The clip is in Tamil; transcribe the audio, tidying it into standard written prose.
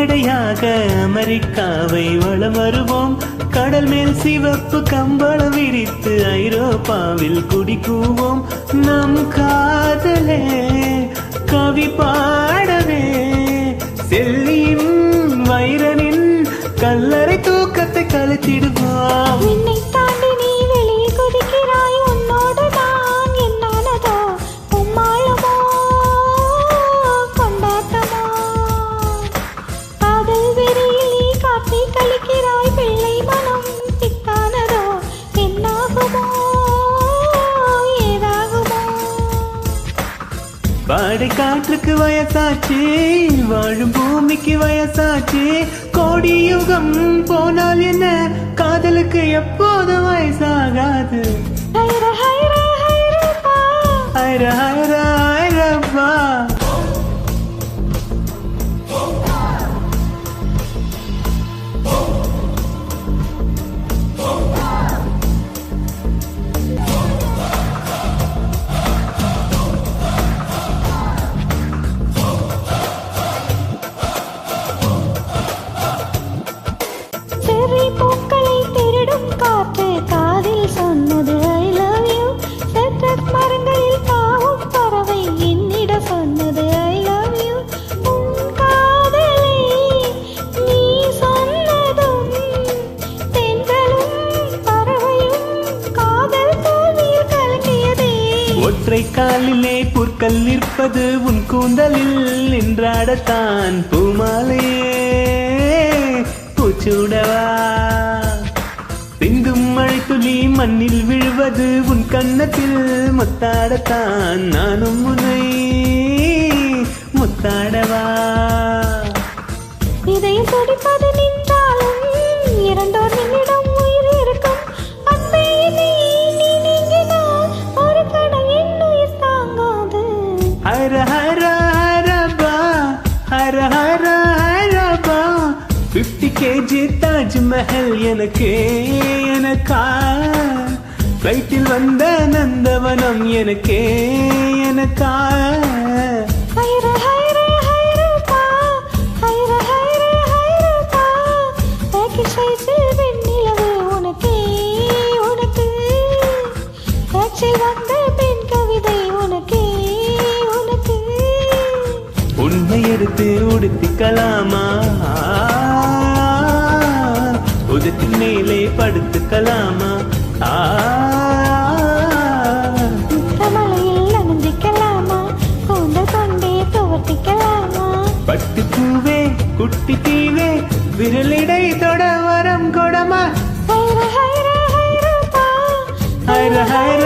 நடையாக அமெரிக்காவை வலம் வருவோம். கடல் மேல் சிவப்பு கம்பளம் விரித்து ஐரோப்பாவில் குடிக்குவோம். நம் காதலே கவி பாடவே செல்லியின் வைரனின் கல்லறை தூக்கத்தை கழித்திடுவோம். என்னை தாண்டி நீ வெளியே குதிக்கிறாய், உன்னோடு நான் என்னானதோ உம்மாளமோ கொண்டாட்டமோ. காதல் வெறியில் நீ காட்டி கழிக்கிறாய், பிள்ளை மனம் திட்டானதோ என்னாகுமோ ஏதாகுமோ. வாடை காற்றுக்கு வயசாச்சு, வாழும் பூமிக்கு வயசாச்சு. கோடி யுகம் போனால் என்ன, காதலுக்கு எப்போது வயசாகாது. ஹைர ஹைர ஹைரப்பா, ஹைர ஹைர ஹைரப்பா. செர்ரி பூக்களை திருடும் காற்று காதில் சொன்னது ஐ லவ் யூ. செட்ரஸ் மரங்களில் தாவும் பறவை என்னிட சொன்னது ஐ லவ் யூ. உன் காதலை நீ சொன்னதும் தென்றலும் பறவையும் காதல் தோல்வியில் கலங்கியதே. ஒற்றை காலிலே புற்கள் நிற்பது உன் கூந்தலில் நின்றாடத்தான். பூமாலையே பூச்சூடவா, சிந்தும் மழை துளி மண்ணில் விழுவது உன் கன்னத்தில் முத்தாடத்தான். நானும் உன்னை முத்தாடவா. இதயம் துடிப்பது நின்றாலும் இரண்டோர் நிமிடம் உயிர் இருக்கும். அன்பே நீ நீங்கினால் ஒரு கணம் என் உயிர் தாங்காது. ஹர ஹர ஹரபா, ஹர ஹர ஹரபா. 50 kg தாஜ்மஹல் எனக்கே எனக்கா. ஃப்ளைட்டில் வந்த நந்தவனம் எனக்கே எனக்கா. ஹைர ஹைர ஹைரப்பா, ஹைர ஹைர ஹைரப்பா. பேக்கெட் சைஸில் வெண்ணிலவு உனக்கே உனக்கு. காற்றில் வந்த பெண் கவிதை உனக்கே உனக்கு. உன்னை எடுத்து உடுத்திக்கலாமா, உதட்டின் மேலே படுத்துக்கலாமா. முத்தமலையில் நனைஞ்சிக்கலாமா, கூந்தல் கொண்டே துவட்டிக்கலாமா. பட்டு பூவே குட்டி தீவே விரலிடை தொட வரம் கொடமா. ஹைர ஹைர ஹைரப்பா, ஹைர ஹைர